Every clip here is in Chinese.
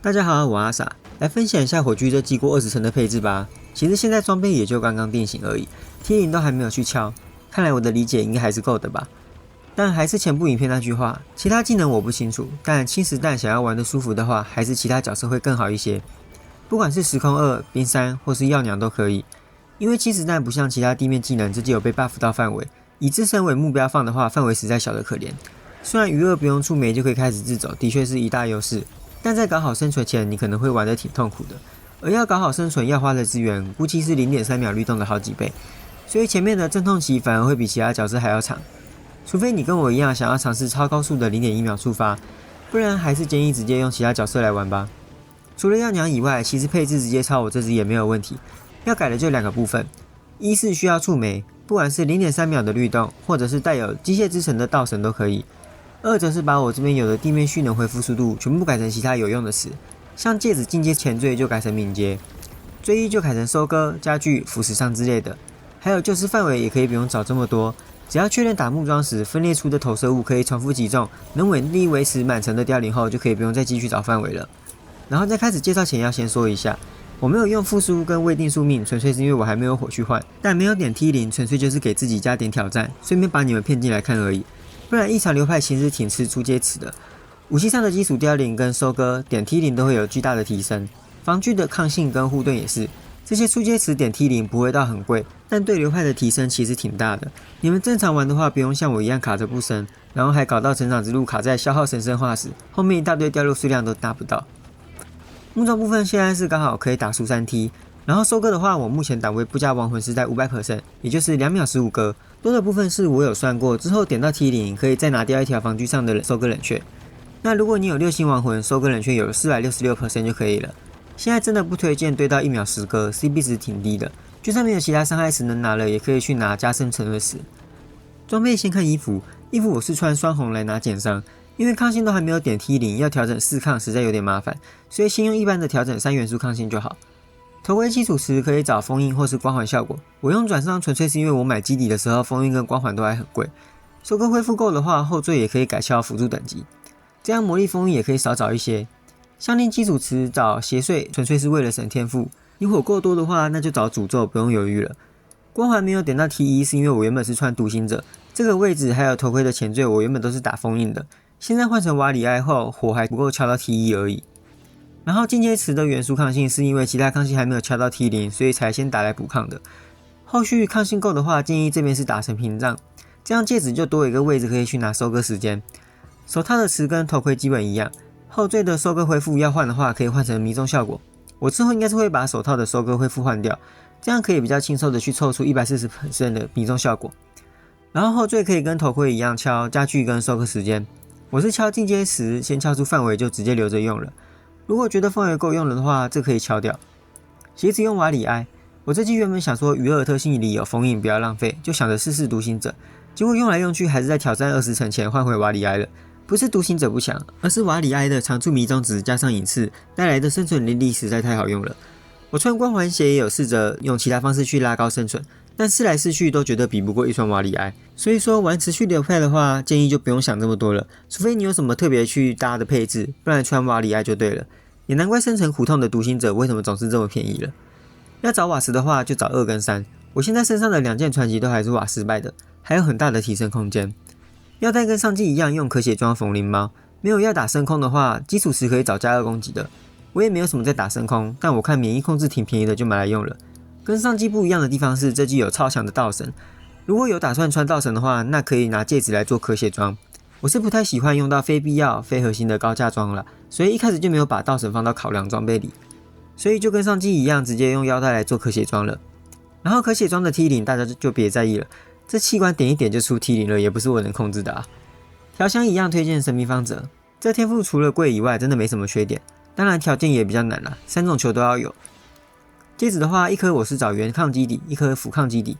大家好，我阿傻来分享一下火炬这季过20层的配置吧。其实现在装备也就刚刚定型而已，T0都还没有去敲，看来我的理解应该还是够的吧。但还是前部影片那句话，其他技能我不清楚，但轻实弹想要玩得舒服的话，还是其他角色会更好一些。不管是时空2、冰山或是药娘都可以，因为轻实弹不像其他地面技能直接有被 buff 到范围，以自身为目标放的话，范围实在小得可怜。虽然余2不用出梅就可以开始自走，的确是一大优势。但在搞好生存前，你可能会玩得挺痛苦的，而要搞好生存要花的资源，估计是 0.3 秒律动的好几倍，所以前面的阵痛期反而会比其他角色还要长。除非你跟我一样想要尝试超高速的 0.1 秒触发，不然还是建议直接用其他角色来玩吧。除了药娘以外，其实配置直接抄我这只也没有问题。要改的就2个部分，一是需要触媒，不管是 0.3 秒的律动，或者是带有机械之神的道神都可以。2则是把我这边有的地面蓄能恢复速度全部改成其他有用的词，像戒指进阶前缀就改成敏捷，追忆就改成收割、家具、腐蚀伤之类的，还有救世范围也可以不用找这么多，只要确认打木桩时分裂出的投射物可以重复击中，能稳定维持满层的凋零后，就可以不用再继续找范围了。然后在开始介绍前要先说一下，我没有用复苏跟未定宿命，纯粹是因为我还没有火去换，但没有点 T0，纯粹就是给自己加点挑战，顺便把你们骗进来看而已。不然异常流派其实挺吃出阶词的，武器上的基础凋零跟收割点 T0都会有巨大的提升，防具的抗性跟护盾也是，这些出阶词点 T0不会到很贵，但对流派的提升其实挺大的。你们正常玩的话，不用像我一样卡着不升，然后还搞到成长之路卡在消耗神圣化时，后面一大堆掉落数量都达不到。木桩部分现在是刚好可以打出3T，然后收割的话，我目前档位不加亡魂是在 500%， 也就是2秒15割。多的部分是我有算过，之后点到 T0 可以再拿掉一条防具上的收割冷却。那如果你有6星亡魂，收割冷却有 466% 就可以了。现在真的不推荐堆到1秒10割 ，CP 值挺低的。就算没有其他伤害时能拿了，也可以去拿加深沉锐时。装备先看衣服，衣服我是穿双红来拿减伤，因为抗性都还没有点 T0， 要调整4抗实在有点麻烦，所以先用一般的调整3元素抗性就好。头盔基础时可以找封印或是光环效果，我用转伤纯粹是因为我买基底的时候封印跟光环都还很贵。收割恢复够的话，后缀也可以改敲辅助等级，这样魔力封印也可以少找一些。项链基础词找邪祟纯粹是为了省天赋，你火够多的话那就找诅咒，不用犹豫了。光环没有点到 T1 是因为我原本是穿独行者，这个位置还有头盔的前缀我原本都是打封印的，现在换成瓦里埃后火还不够敲到 T1 而已。然后进阶词的元素抗性是因为其他抗性还没有敲到 T0， 所以才先打来补抗的。后续抗性够的话，建议这边是打成屏障，这样戒指就多一个位置可以去拿收割时间。手套的词跟头盔基本一样，后缀的收割恢复要换的话，可以换成迷踪效果。我之后应该是会把手套的收割恢复换掉，这样可以比较轻松的去凑出 140% 的迷踪效果。然后后缀可以跟头盔一样敲家具跟收割时间，我是敲进阶时先敲出范围就直接留着用了。如果觉得范围够用了的话，这可以敲掉。鞋子用瓦里埃，我这季原本想说余2特性里有封印不要浪费，就想着试试独行者，结果用来用去还是在挑战20层前换回瓦里埃了。不是独行者不强，而是瓦里埃的长处迷踪值加上隐刺带来的生存能力实在太好用了。我穿光环鞋也有试着用其他方式去拉高生存，但试来试去都觉得比不过一双瓦里埃，所以说玩持续流派的话，建议就不用想这么多了，除非你有什么特别去搭的配置，不然穿瓦里埃就对了。也难怪生成苦痛的独行者为什么总是这么便宜了。要找瓦石的话，就找2跟3。我现在身上的2件传奇都还是瓦失败的，还有很大的提升空间。要带跟上季一样用可血装缝灵猫，没有要打升空的话，基础时可以找加2攻击的。我也没有什么在打升空，但我看免疫控制挺便宜的，就买来用了。跟上季不一样的地方是，这季有超强的道神。如果有打算穿道神的话，那可以拿戒指来做可血装。我是不太喜欢用到非必要、非核心的高价装了，所以一开始就没有把道神放到考量装备里，所以就跟上季一样，直接用腰带来做可血装了。然后可血装的 T0 大家就别在意了，这器官点一点就出 T0 了，也不是我能控制的啊。调香一样推荐神秘方泽，这天赋除了贵以外，真的没什么缺点，当然条件也比较难啦，3种球都要有。戒指的话，一颗我是找原抗基底，一颗辅抗基底，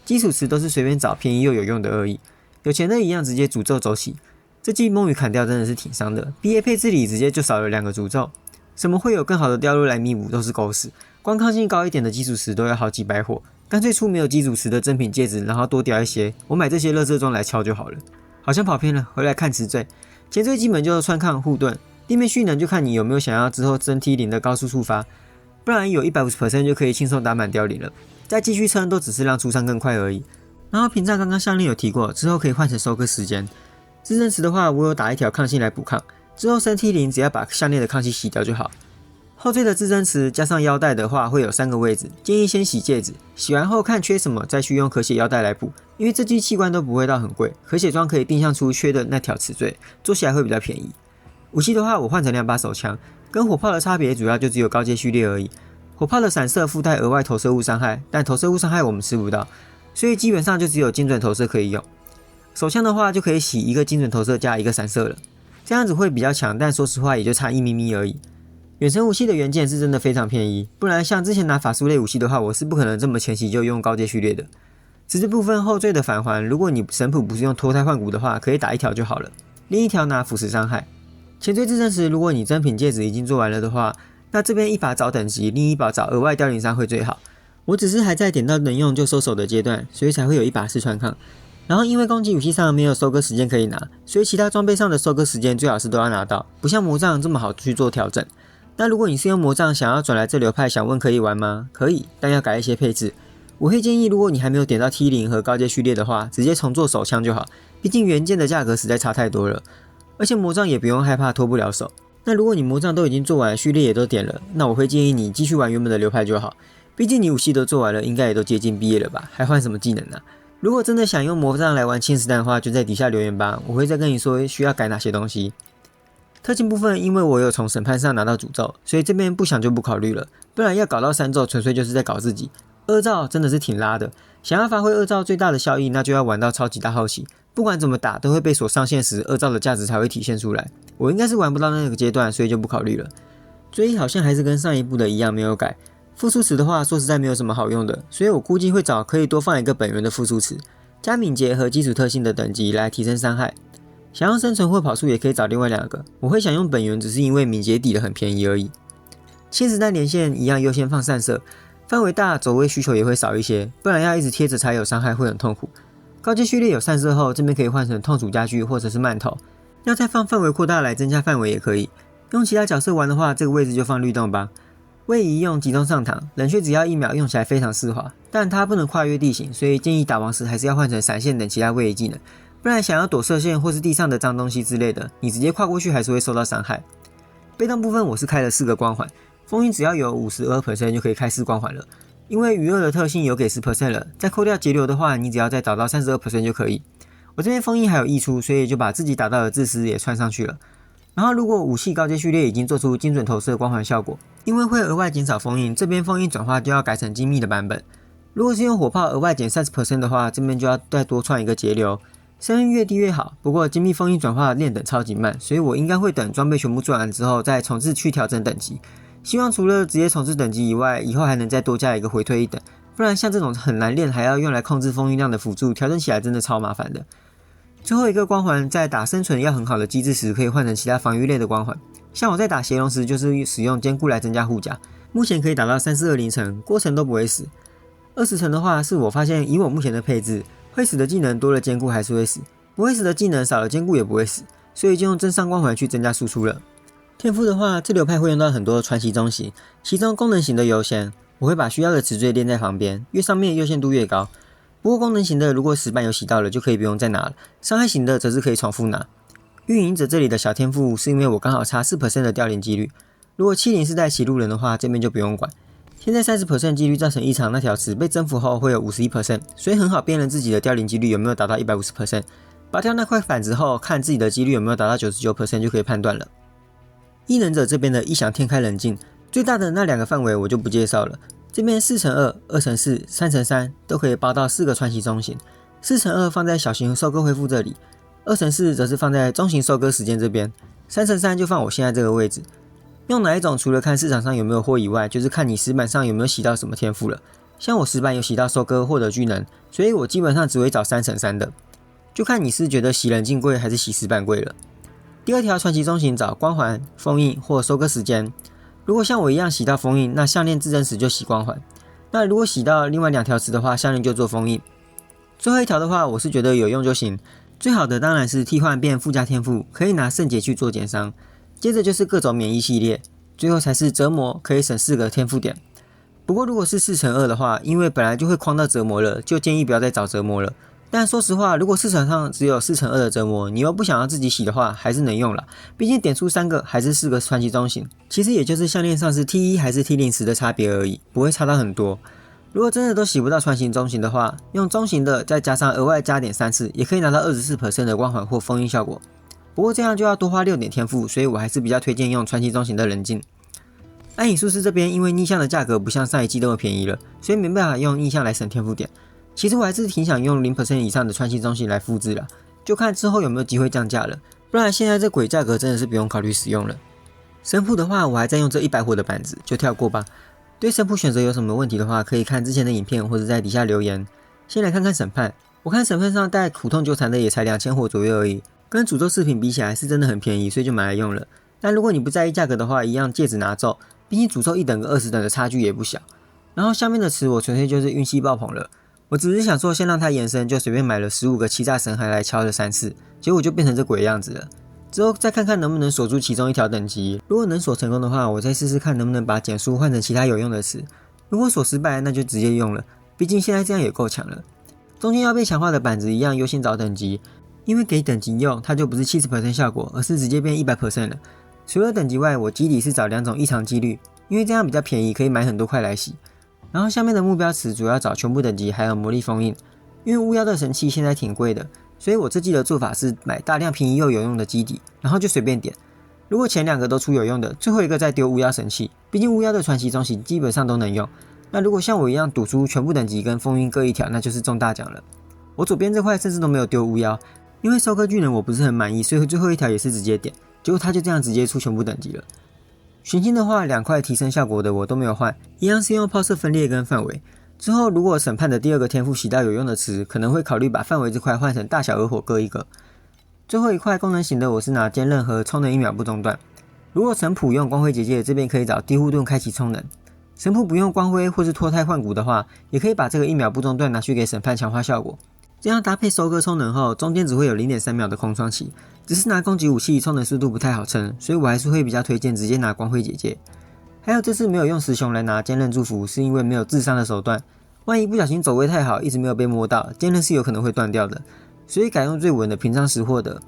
基础词都是随便找便宜又有用的而已。有钱的一样直接诅咒走起，这季梦雨砍掉真的是挺伤的， BA 配置里直接就少了2个诅咒，什么会有更好的掉落来弥补都是狗屎，光抗性高一点的基础词都要好几百火，干脆出没有基础词的真品戒指，然后多掉一些，我买这些垃圾装来敲就好了。好像跑偏了，回来看词缀。前缀基本就是穿抗护盾，地面蓄能就看你有没有想要之后增 T0 的高速触发，不然有 150% 就可以轻松打满凋零了，再继续撑都只是让出伤更快而已。然后屏障刚刚项链有提过，之后可以换成收割时间。自证时的话，我有打一条抗性来补抗，之后升 T0 只要把项链的抗性洗掉就好。后缀的自证池加上腰带的话会有3个位置，建议先洗戒指，洗完后看缺什么再去用可血腰带来补，因为这具器官都不会到很贵，可血装可以定向出缺的那条齿缀，做起来会比较便宜。武器的话我换成2把手枪，跟火炮的差别主要就只有高阶序列而已。火炮的散射附带额外投射物伤害，但投射物伤害我们吃不到，所以基本上就只有精准投射可以用。手枪的话就可以洗1个精准投射加1个散射了，这样子会比较强，但说实话也就差1咪咪而已。远程武器的元件是真的非常便宜，不然像之前拿法术类武器的话，我是不可能这么前期就用高阶序列的。此次部分后缀的返还，如果你神谱不是用脱胎换骨的话，可以打1条就好了，另一条拿腐蚀伤害。前缀自证时，如果你真品戒指已经做完了的话，那这边一把找等级，另一把找额外凋零伤会最好。我只是还在点到能用就收手的阶段，所以才会有1把试穿抗。然后因为攻击武器上没有收割时间可以拿，所以其他装备上的收割时间最好是都要拿到，不像魔杖这么好去做调整。那如果你是用魔杖想要转来这流派，想问可以玩吗？可以，但要改一些配置。我会建议，如果你还没有点到 T0 和高阶序列的话，直接重做手枪就好，毕竟原件的价格实在差太多了。而且魔杖也不用害怕脱不了手。那如果你魔杖都已经做完，序列也都点了，那我会建议你继续玩原本的流派就好。毕竟你武器都做完了，应该也都接近毕业了吧，还换什么技能啊？如果真的想用魔杖来玩轻实弹的话，就在底下留言吧，我会再跟你说需要改哪些东西。特性部分，因为我有从审判上拿到诅咒，所以这边不想就不考虑了，不然要搞到3咒纯粹就是在搞自己。2兆真的是挺拉的，想要发挥2兆最大的效益，那就要玩到超级大后期，不管怎么打都会被锁上限时，2兆的价值才会体现出来。我应该是玩不到那个阶段，所以就不考虑了。追好像还是跟上一部的一样没有改。复数词的话，说实在没有什么好用的，所以我估计会找可以多放一个本源的复数词，加敏捷和基础特性的等级来提升伤害。想要生存或跑速也可以找另外2个，我会想用本源只是因为敏捷底的很便宜而已。轻实弹连线一样优先放散射，范围大走位需求也会少一些，不然要一直贴着才有伤害会很痛苦。高阶序列有散射后，这边可以换成痛楚家具或者是慢投，要再放范围扩大来增加范围也可以。用其他角色玩的话，这个位置就放律动吧。位移用集中上膛，冷却只要1秒，用起来非常丝滑，但它不能跨越地形，所以建议打王时还是要换成闪现等其他位移技能，不然想要躲射线或是地上的脏东西之类的，你直接跨过去还是会受到伤害。被动部分我是开了4个光环，封印只要有 52% 就可以开4光环了，因为余2的特性有给 10% 了，再扣掉节流的话，你只要再找到 32% 就可以。我这边封印还有溢出，所以就把自己打到的自私也穿上去了。然后如果武器高阶序列已经做出精准投射光环效果，因为会额外减少封印，这边封印转化就要改成精密的版本。如果是用火炮额外减 30% 的话，这边就要再多创一个节流，声音越低越好。不过精密封印转化练等超级慢，所以我应该会等装备全部做完之后再重置去调整等级。希望除了直接重置等级以外，以后还能再多加一个回退1等，不然像这种很难练还要用来控制封印量的辅助，调整起来真的超麻烦的。最后一个光环在打生存要很好的机制时，可以换成其他防御类的光环。像我在打邪龙时，就是使用坚固来增加护甲，目前可以打到3420层，过程都不会死。20层的话，是我发现以我目前的配置，会死的技能多了坚固还是会死，不会死的技能少了坚固也不会死，所以就用真伤光环去增加输出了。天赋的话，这流派会用到很多传奇中型，其中功能型的优先，我会把需要的词缀练在旁边，越上面优先度越高。不过功能型的如果10半有洗到了，就可以不用再拿了，伤害型的则是可以重复拿。运营者这里的小天赋是因为我刚好差 4% 的凋零几率，如果70是带歧路人的话，这边就不用管。现在 30% 几率造成异常那条词被征服后会有 51%， 所以很好辨认自己的凋零几率有没有达到 150%。拔掉那块板子后，看自己的几率有没有达到 99% 就可以判断了。异能者这边的异想天开冷静，最大的那2个范围我就不介绍了。这边 4×2、2×4、3×3 都可以包到4个传奇中型， 4×2 放在小型收割恢复这里， 2×4 则是放在中型收割时间这边， 3×3 就放我现在这个位置。用哪一种除了看市场上有没有货以外，就是看你石板上有没有洗到什么天赋了。像我石板有洗到收割获得巨能，所以我基本上只会找 3×3 的，就看你是觉得洗冷静贵还是洗石板贵了。第2条传奇中型找光环、封印或收割时间。如果像我一样洗到封印，那项链自证时就洗光环。那如果洗到另外2条词的话，项链就做封印。最后一条的话，我是觉得有用就行。最好的当然是替换变附加天赋，可以拿圣洁去做减伤。接着就是各种免疫系列，最后才是折磨，可以省4个天赋点。不过如果是4×2的话，因为本来就会框到折磨了，就建议不要再找折磨了。但说实话，如果市场上只有4×2的折磨，你又不想要自己洗的话，还是能用啦。毕竟点出3个还是4个传奇中型，其实也就是项链上是 T1 还是 T0的差别而已，不会差到很多。如果真的都洗不到传奇中型的话，用中型的再加上额外加点3次，也可以拿到 24% 的光环或封印效果。不过这样就要多花6点天赋，所以我还是比较推荐用传奇中型的冷静。暗影术士这边因为逆向的价格不像上一季那么便宜了，所以没办法用逆向来省天赋点。其实我还是挺想用 0% 以上的传奇中型来复制啦，就看之后有没有机会降价了，不然现在这鬼价格真的是不用考虑使用了。神谱的话，我还在用这100火的板子，就跳过吧。对神谱选择有什么问题的话，可以看之前的影片或者在底下留言。先来看看审判，我看审判上带苦痛纠缠的也才2000火左右而已，跟诅咒饰品比起来是真的很便宜，所以就买来用了。但如果你不在意价格的话，一样戒指拿走，毕竟诅咒1等跟20等的差距也不小。然后下面的词我纯粹就是运气爆棚了。我只是想说先让它延伸，就随便买了15个欺诈神骸来敲了3次，结果就变成这鬼样子了。之后再看看能不能锁住其中一条等级，如果能锁成功的话，我再试试看能不能把减速换成其他有用的词。如果锁失败，那就直接用了，毕竟现在这样也够强了。中间要被强化的板子一样优先找等级，因为给等级用，它就不是70% 效果，而是直接变100% 了。除了等级外，我基底是找2种异常几率，因为这样比较便宜，可以买很多块来洗。然后下面的目标词主要找全部等级还有魔力封印，因为巫妖的神器现在挺贵的，所以我这季的做法是买大量便宜又有用的基底，然后就随便点。如果前2个都出有用的，最后一个再丢巫妖神器，毕竟巫妖的传奇中型基本上都能用。那如果像我一样赌出全部等级跟封印各一条，那就是中大奖了。我左边这块甚至都没有丢巫妖，因为收割巨人我不是很满意，所以最后一条也是直接点，结果他就这样直接出全部等级了。寻星的话，2块提升效果的我都没有换，一样是用抛射分裂跟范围。之后如果审判的第2个天赋洗到有用的词，可能会考虑把范围这块换成大小而火各一个。最后一块功能型的我是拿坚韧和充能1秒不中断。如果神谱用光辉结界，这边可以找低护盾开启充能。神谱不用光辉或是脱胎换骨的话，也可以把这个1秒不中断拿去给审判强化效果。这样搭配收割充能后，中间只会有 0.3 秒的空窗期，只是拿攻击武器充能速度不太好撑，所以我还是会比较推荐直接拿光辉结界。还有这次没有用石熊来拿坚韧祝福，是因为没有自伤的手段，万一不小心走位太好，一直没有被摸到，坚韧是有可能会断掉的，所以改用最稳的平常时获得。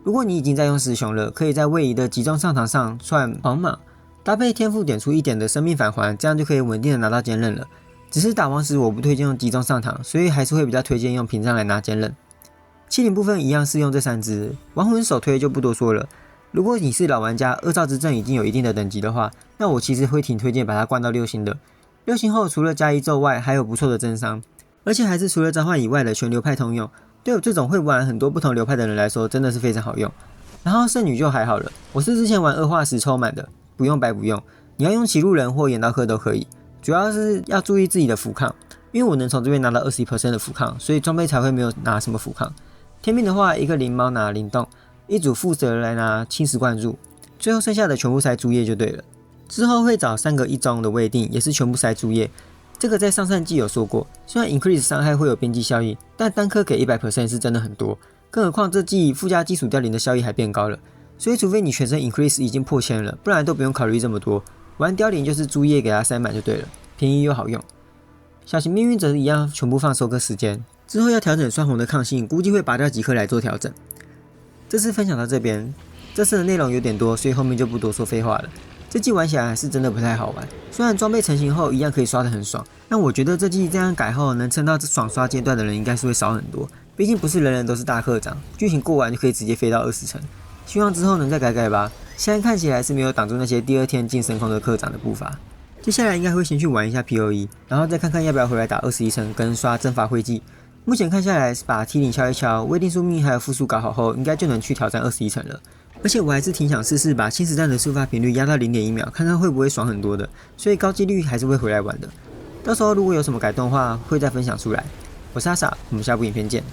如果你已经在用石熊了，可以在位移的集中上膛上串黄马，搭配天赋点出1点的生命返还，这样就可以稳定的拿到坚韧了。只是打王时我不推荐用集中上膛，所以还是会比较推荐用屏障来拿坚韧。器灵部分一样是用这3只，亡魂首推就不多说了。如果你是老玩家，2兆之阵已经有一定的等级的话，那我其实会挺推荐把它灌到6星的。6星后除了加1咒外，还有不错的增伤，而且还是除了召唤以外的全流派通用，对我这种会玩很多不同流派的人来说，真的是非常好用。然后圣女就还好了，我是之前玩恶化时抽满的，不用白不用，你要用骑路人或眼刀客都可以。主要是要注意自己的符抗，因为我能从这边拿到 21% 的符抗，所以装备才会没有拿什么符抗。天命的话，一个灵猫拿灵动，一组负责来拿侵蚀灌注，最后剩下的全部塞猪液就对了。之后会找3个1中的未定，也是全部塞猪液。这个在上上季有说过，虽然 increase 伤害会有边际效益，但单颗给 100% 是真的很多，更何况这季附加基础凋零的效益还变高了，所以除非你全身 increase 已经破1000了，不然都不用考虑这么多。玩凋零就是猪液给它塞满就对了，便宜又好用。小型命运者一样全部放收割时间，之后要调整酸红的抗性，估计会拔掉几颗来做调整。这次分享到这边，这次的内容有点多，所以后面就不多说废话了。这季玩起来还是真的不太好玩，虽然装备成型后一样可以刷得很爽，但我觉得这季这样改后能撑到这爽刷阶段的人应该是会少很多，毕竟不是人人都是大课长，剧情过完就可以直接飞到20层，希望之后能再改改吧。现在看起来是没有挡住那些第2天进升空的课长的步伐。接下来应该会先去玩一下 POE， 然后再看看要不要回来打21层跟刷征伐会祭。目前看下来是把 T0敲一敲，未定宿命还有复数搞好后，应该就能去挑战21层了。而且我还是挺想试试把新时代的触发频率压到 0.1 秒，看看会不会爽很多的，所以高几率还是会回来玩的。到时候如果有什么改动的话，会再分享出来。我是阿傻，我们下部影片见。